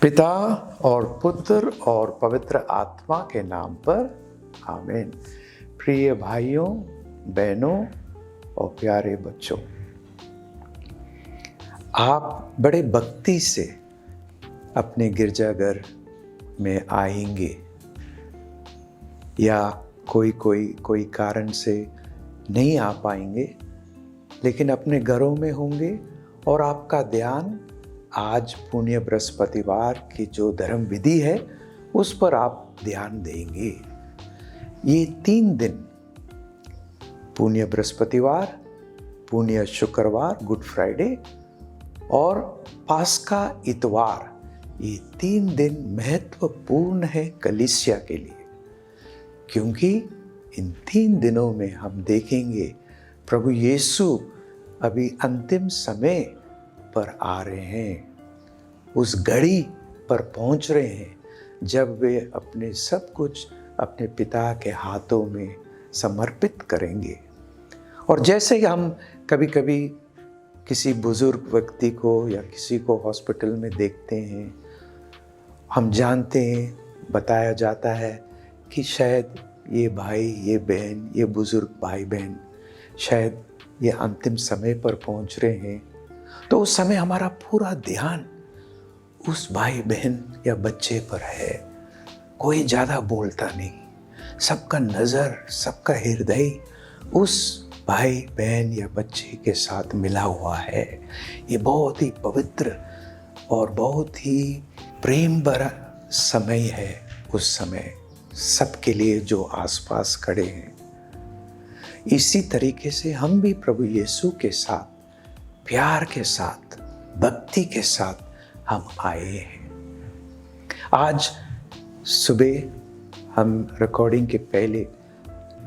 पिता और पुत्र और पवित्र आत्मा के नाम पर आमीन। प्रिय भाइयों, बहनों और प्यारे बच्चों, आप बड़े भक्ति से अपने गिरजाघर में आएंगे या कोई कारण से नहीं आ पाएंगे, लेकिन अपने घरों में होंगे और आपका ध्यान आज पुण्य बृहस्पतिवार की जो धर्म विधि है उस पर आप ध्यान देंगे। ये 3 दिन, पुण्य बृहस्पतिवार, पुण्य शुक्रवार, गुड फ्राइडे और पास्का इतवार, ये 3 दिन महत्वपूर्ण है कलीसिया के लिए, क्योंकि इन 3 दिनों में हम देखेंगे प्रभु यीशु अभी अंतिम समय पर आ रहे हैं, उस घड़ी पर पहुंच रहे हैं जब वे अपने सब कुछ अपने पिता के हाथों में समर्पित करेंगे। और जैसे हम कभी कभी किसी बुजुर्ग व्यक्ति को या किसी को हॉस्पिटल में देखते हैं, हम जानते हैं, बताया जाता है कि शायद ये भाई, ये बहन, ये बुजुर्ग भाई बहन शायद ये अंतिम समय पर पहुंच रहे हैं, तो उस समय हमारा पूरा ध्यान उस भाई बहन या बच्चे पर है। कोई ज़्यादा बोलता नहीं, सबका नज़र, सबका हृदय उस भाई बहन या बच्चे के साथ मिला हुआ है। ये बहुत ही पवित्र और बहुत ही प्रेम भरा समय है, उस समय सबके लिए जो आसपास खड़े हैं। इसी तरीके से हम भी प्रभु यीशु के साथ, प्यार के साथ, भक्ति के साथ हम आए हैं। आज सुबह हम रिकॉर्डिंग के पहले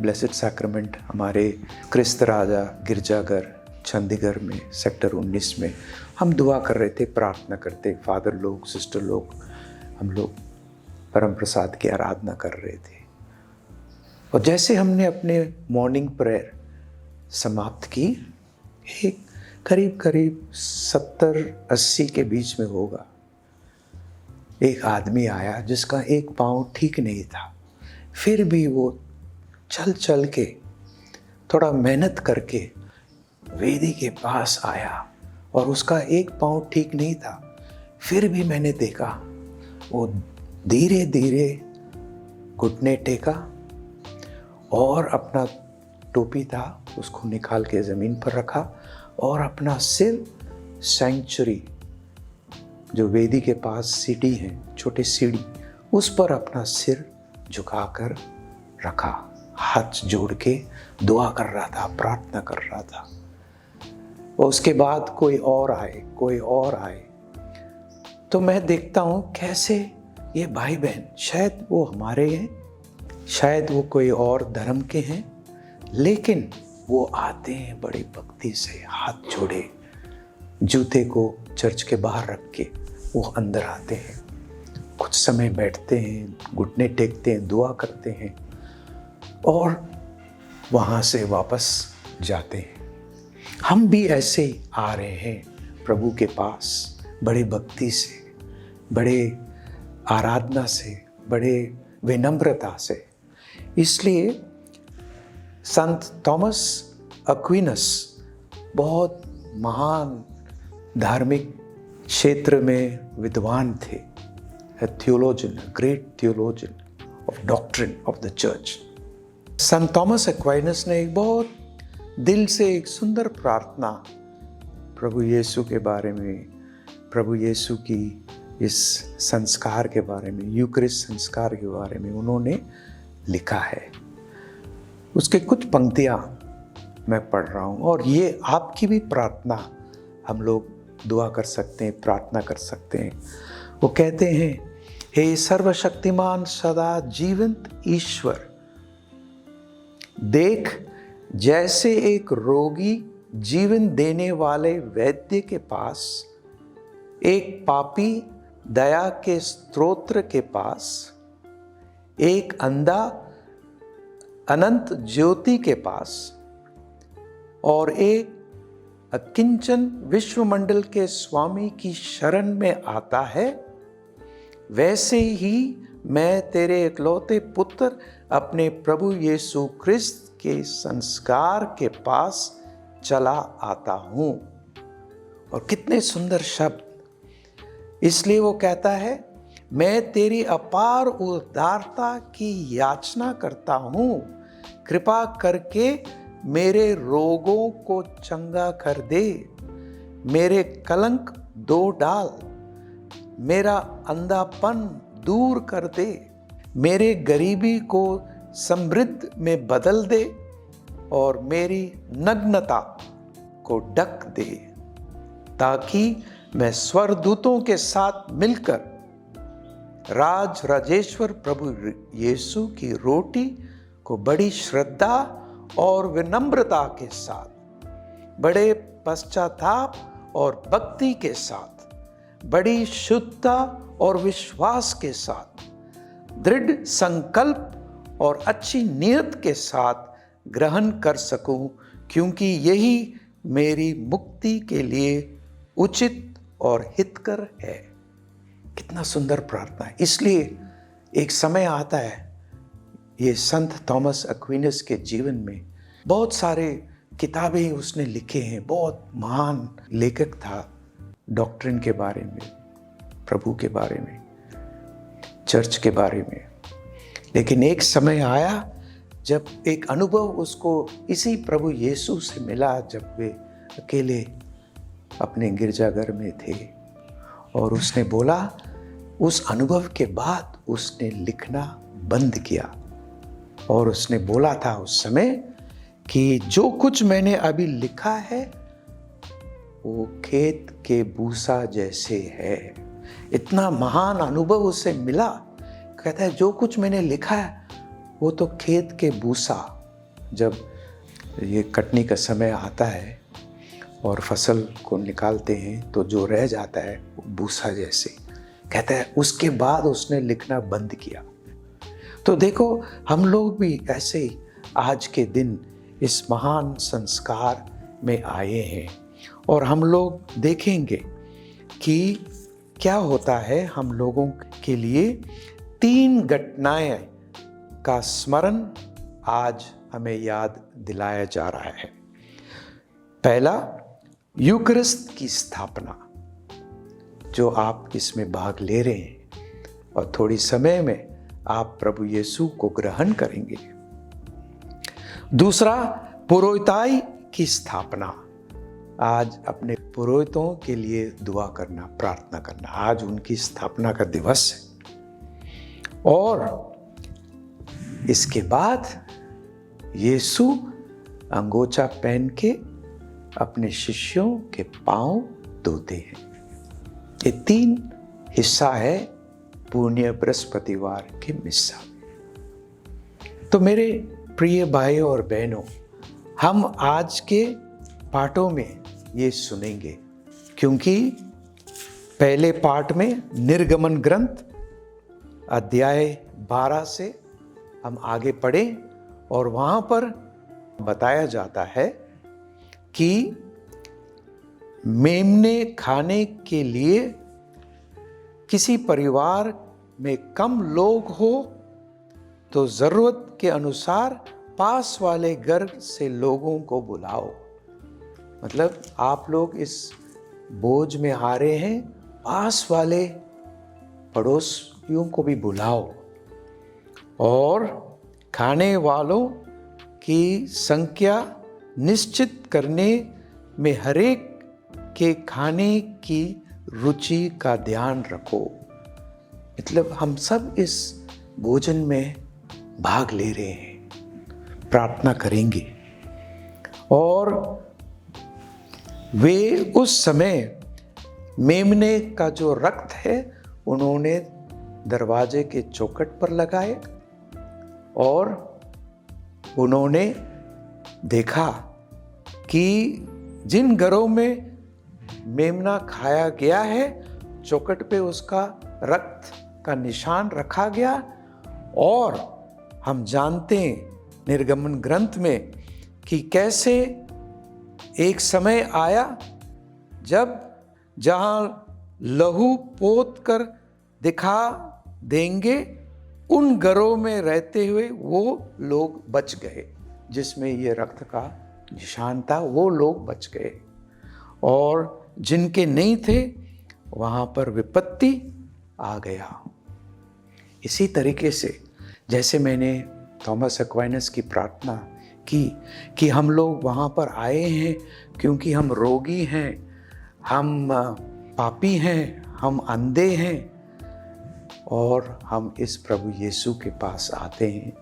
ब्लेसेड सैक्रामेंट हमारे क्रिस्त राजा गिरजाघर चंडीगढ़ में सेक्टर 19 में हम दुआ कर रहे थे, प्रार्थना करते, फादर लोग, सिस्टर लोग, हम लोग परम प्रसाद की आराधना कर रहे थे। और जैसे हमने अपने मॉर्निंग प्रेयर समाप्त की, एक करीब 70-80 के बीच में होगा, एक आदमी आया जिसका एक पाँव ठीक नहीं था, फिर भी वो चल के थोड़ा मेहनत करके वेदी के पास आया और उसका एक पाँव ठीक नहीं था। फिर भी मैंने देखा वो धीरे धीरे घुटने टेका और अपना टोपी था उसको निकाल के ज़मीन पर रखा और अपना सिर सैंक्चुरी, जो वेदी के पास सीढ़ी है, छोटी सीढ़ी, उस पर अपना सिर झुकाकर रखा, हाथ जोड़ के दुआ कर रहा था, प्रार्थना कर रहा था। और उसके बाद कोई और आए, तो मैं देखता हूँ कैसे ये भाई बहन, शायद वो हमारे हैं, शायद वो कोई और धर्म के हैं, लेकिन वो आते हैं बड़ी भक्ति से, हाथ जोड़े, जूते को चर्च के बाहर रख के वो अंदर आते हैं, कुछ समय बैठते हैं, घुटने टेकते हैं, दुआ करते हैं और वहाँ से वापस जाते हैं। हम भी ऐसे ही आ रहे हैं प्रभु के पास, बड़े भक्ति से, बड़े आराधना से, बड़े विनम्रता से। इसलिए संत थॉमस एक्विनस बहुत महान धार्मिक क्षेत्र में विद्वान थे, theologian, great theologian of doctrine of the church. Sant Thomas एक्विनस ने एक बहुत दिल से एक सुंदर प्रार्थना प्रभु यीशु के बारे में, प्रभु यीशु की इस संस्कार के बारे में, यूकरिस्ट संस्कार के बारे में उन्होंने लिखा है। उसके कुछ पंक्तियाँ मैं पढ़ रहा हूँ और ये आपकी भी प्रार्थना, हम लोग दुआ कर सकते हैं, प्रार्थना कर सकते हैं। वो कहते हैं, हे सर्वशक्तिमान सदा जीवंत ईश्वर, देख जैसे एक रोगी जीवन देने वाले वैद्य के पास, एक पापी दया के स्तोत्र के पास, एक अंधा अनंत ज्योति के पास और एक अकिंचन विश्वमंडल के स्वामी की शरण में आता है, वैसे ही मैं तेरे इकलौते पुत्र अपने प्रभु यीशु ख्रिस्त के संस्कार के पास चला आता हूं। और कितने सुंदर शब्द। इसलिए वो कहता है, मैं तेरी अपार उदारता की याचना करता हूं, कृपा करके मेरे रोगों को चंगा कर दे, मेरे कलंक धो डाल, मेरा अंधापन दूर कर दे, मेरे गरीबी को समृद्ध में बदल दे और मेरी नग्नता को ढक दे, ताकि मैं स्वर्गदूतों के साथ मिलकर राजेश्वर प्रभु यीशु की रोटी को बड़ी श्रद्धा और विनम्रता के साथ, बड़े पश्चाताप और भक्ति के साथ, बड़ी शुद्धता और विश्वास के साथ, दृढ़ संकल्प और अच्छी नियत के साथ ग्रहण कर सकूं, क्योंकि यही मेरी मुक्ति के लिए उचित और हितकर है। कितना सुंदर प्रार्थना है। इसलिए एक समय आता है, ये संत थॉमस एक्विनस के जीवन में बहुत सारे किताबें उसने लिखे हैं, बहुत महान लेखक था डॉक्ट्रिन के बारे में, प्रभु के बारे में, चर्च के बारे में। लेकिन एक समय आया जब एक अनुभव उसको इसी प्रभु यीशु से मिला, जब वे अकेले अपने गिरजाघर में थे, और उसने बोला, उस अनुभव के बाद उसने लिखना बंद किया, और उसने बोला था उस समय कि जो कुछ मैंने अभी लिखा है वो खेत के भूसा जैसे है। इतना महान अनुभव उसे मिला। कहता है, जो कुछ मैंने लिखा है वो तो खेत के भूसा, जब ये कटनी का समय आता है और फसल को निकालते हैं तो जो रह जाता है वो भूसा जैसे। कहता है उसके बाद उसने लिखना बंद किया। तो देखो, हम लोग भी ऐसे ही आज के दिन इस महान संस्कार में आए हैं, और हम लोग देखेंगे कि क्या होता है। हम लोगों के लिए 3 घटनाएं का स्मरण आज हमें याद दिलाया जा रहा है। पहला, यूकरिस्ट की स्थापना, जो आप इसमें भाग ले रहे हैं, और थोड़ी समय में आप प्रभु यीशु को ग्रहण करेंगे। दूसरा, पुरोहिताई की स्थापना। आज अपने पुरोहितों के लिए दुआ करना, प्रार्थना करना। आज उनकी स्थापना का दिवस है। और इसके बाद यीशु अंगोछा पहन के अपने शिष्यों के पांव धोते हैं। ये 3 हिस्सा है पुण्य बृहस्पतिवार के मिस्सा। तो मेरे प्रिय भाई और बहनों, हम आज के पाठों में ये सुनेंगे, क्योंकि पहले पाठ में निर्गमन ग्रंथ अध्याय 12 से हम आगे पढ़े, और वहां पर बताया जाता है कि मेमने खाने के लिए किसी परिवार में कम लोग हो तो जरूरत के अनुसार पास वाले घर से लोगों को बुलाओ। मतलब आप लोग इस बोझ में आ रहे हैं, पास वाले पड़ोसियों को भी बुलाओ, और खाने वालों की संख्या निश्चित करने में हरेक के खाने की रुचि का ध्यान रखो। मतलब हम सब इस भोजन में भाग ले रहे हैं, प्रार्थना करेंगे। और वे उस समय मेमने का जो रक्त है उन्होंने दरवाजे के चौखट पर लगाए, और उन्होंने देखा कि जिन घरों में मेमना खाया गया है, चौखट पे उसका रक्त का निशान रखा गया। और हम जानते हैं निर्गमन ग्रंथ में कि कैसे एक समय आया जब जहां लहू पोत कर दिखा देंगे। उन घरों में रहते हुए वो लोग बच गए, जिसमें ये रक्त का निशान था, वो लोग बच गए। और जिनके नहीं थे वहाँ पर विपत्ति आ गया। इसी तरीके से जैसे मैंने थॉमस एक्वाइनस की प्रार्थना की कि हम लोग वहाँ पर आए हैं क्योंकि हम रोगी हैं, हम पापी हैं, हम अंधे हैं, और हम इस प्रभु यीशु के पास आते हैं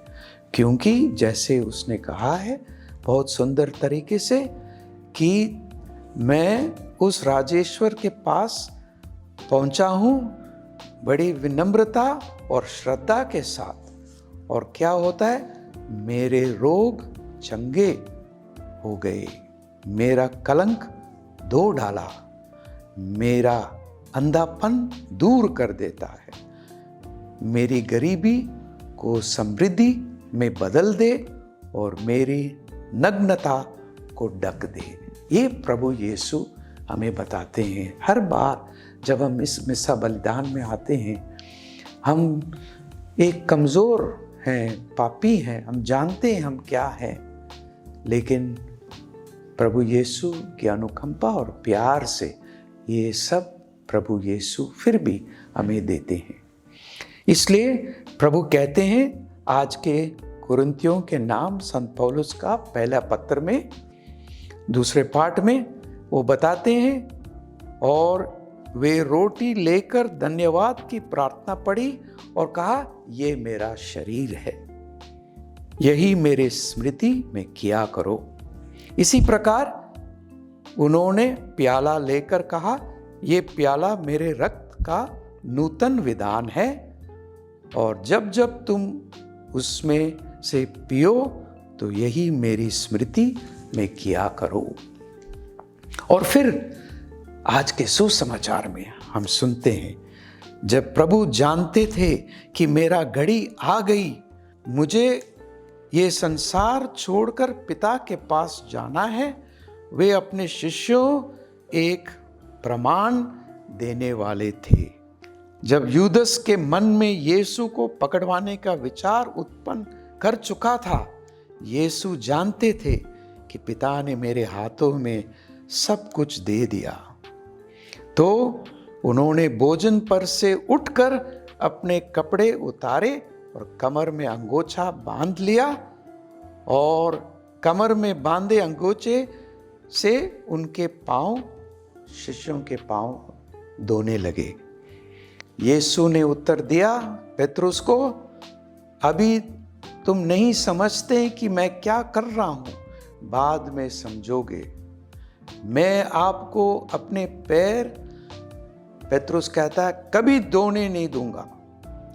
क्योंकि जैसे उसने कहा है बहुत सुंदर तरीके से कि मैं उस राजेश्वर के पास पहुंचा हूं बड़ी विनम्रता और श्रद्धा के साथ, और क्या होता है, मेरे रोग चंगे हो गए, मेरा कलंक धो डाला, मेरा अंधापन दूर कर देता है, मेरी गरीबी को समृद्धि में बदल दे और मेरी नग्नता को ढक दे। ये प्रभु यीशु हमें बताते हैं। हर बार जब हम इस मिसा बलिदान में आते हैं, हम एक कमज़ोर हैं, पापी हैं, हम जानते हैं हम क्या हैं, लेकिन प्रभु यीशु की अनुकंपा और प्यार से ये सब प्रभु यीशु फिर भी हमें देते हैं। इसलिए प्रभु कहते हैं आज के कुरिन्थियों के नाम संत पौलुस का पहला पत्र में दूसरे पाठ में वो बताते हैं, और वे रोटी लेकर धन्यवाद की प्रार्थना पढ़ी और कहा ये मेरा शरीर है, यही मेरे स्मृति में किया करो। इसी प्रकार उन्होंने प्याला लेकर कहा ये प्याला मेरे रक्त का नूतन विधान है, और जब जब तुम उसमें से पियो तो यही मेरी स्मृति में किया करो। और फिर आज के सुसमाचार में हम सुनते हैं, जब प्रभु जानते थे कि मेरा घड़ी आ गई, मुझे ये संसार छोड़कर पिता के पास जाना है, वे अपने शिष्यों एक प्रमाण देने वाले थे। जब यूदस के मन में यीशु को पकड़वाने का विचार उत्पन्न कर चुका था, यीशु जानते थे कि पिता ने मेरे हाथों में सब कुछ दे दिया। तो उन्होंने भोजन पर से उठकर अपने कपड़े उतारे और कमर में अंगोछा बांध लिया, और कमर में बांधे अंगोछे से उनके पांव, शिष्यों के पांव धोने लगे। यीशु ने उत्तर दिया पेतरुस को, अभी तुम नहीं समझते कि मैं क्या कर रहा हूं, बाद में समझोगे। मैं आपको अपने पैर, पेतरुस कहता है, कभी धोने नहीं दूंगा।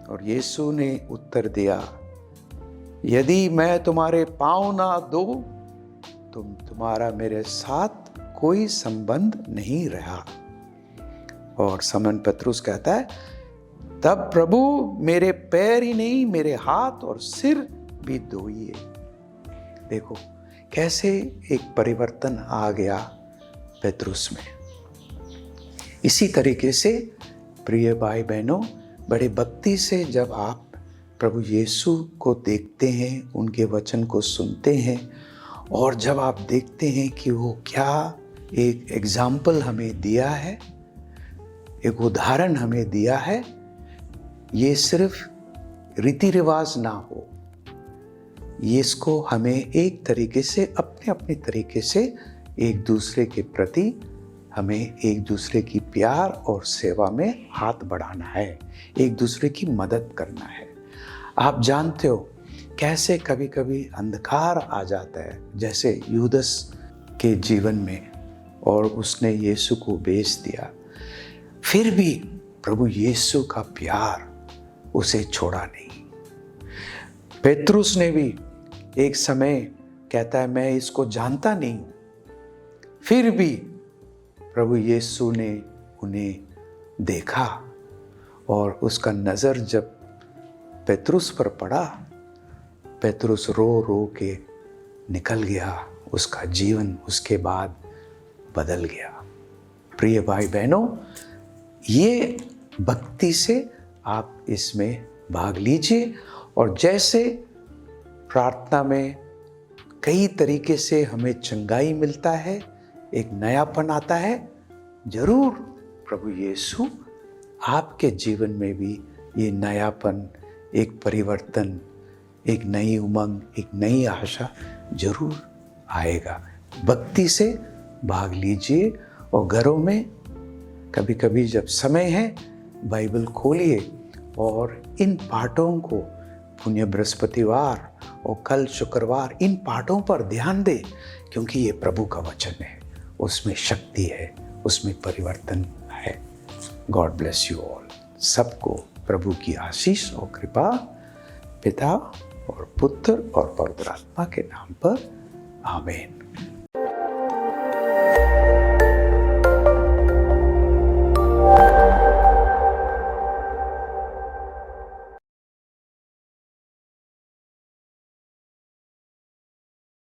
और यीशु ने उत्तर दिया, यदि मैं तुम्हारे पांव ना धो तो तुम्हारा मेरे साथ कोई संबंध नहीं रहा। और समन पेतरुस कहता है, तब प्रभु मेरे पैर ही नहीं मेरे हाथ और सिर भी धोइए। देखो कैसे एक परिवर्तन आ गया पेतरुस में। इसी तरीके से प्रिय भाई बहनों, बड़े भक्ति से जब आप प्रभु यीशु को देखते हैं, उनके वचन को सुनते हैं, और जब आप देखते हैं कि वो क्या एक एग्जाम्पल हमें दिया है, एक उदाहरण हमें दिया है, ये सिर्फ रीति रिवाज ना हो, ये इसको हमें एक तरीके से अपने अपने तरीके से एक दूसरे के प्रति हमें एक दूसरे की प्यार और सेवा में हाथ बढ़ाना है, एक दूसरे की मदद करना है। आप जानते हो कैसे कभी कभी अंधकार आ जाता है, जैसे यूदस के जीवन में, और उसने यीशु को बेच दिया, फिर भी प्रभु यीशु का प्यार उसे छोड़ा नहीं। पेतरुस ने भी एक समय कहता है, मैं इसको जानता नहीं, फिर भी प्रभु यीशु ने उन्हें देखा, और उसका नज़र जब पेतरुस पर पड़ा, पेतरुस रो रो के निकल गया, उसका जीवन उसके बाद बदल गया। प्रिय भाई बहनों, ये भक्ति से आप इसमें भाग लीजिए। और जैसे प्रार्थना में कई तरीके से हमें चंगाई मिलता है, एक नयापन आता है, जरूर प्रभु यीशु आपके जीवन में भी ये नयापन, एक परिवर्तन, एक नई उमंग, एक नई आशा जरूर आएगा। भक्ति से भाग लीजिए और घरों में कभी कभी जब समय है बाइबल खोलिए और इन पाठों को, पुण्य बृहस्पतिवार और कल शुक्रवार, इन पाठों पर ध्यान दें, क्योंकि ये प्रभु का वचन है, उसमें शक्ति है, उसमें परिवर्तन है। God bless you all. सबको प्रभु की आशीष और कृपा पिता और पुत्र और पवित्र आत्मा के नाम पर आमीन।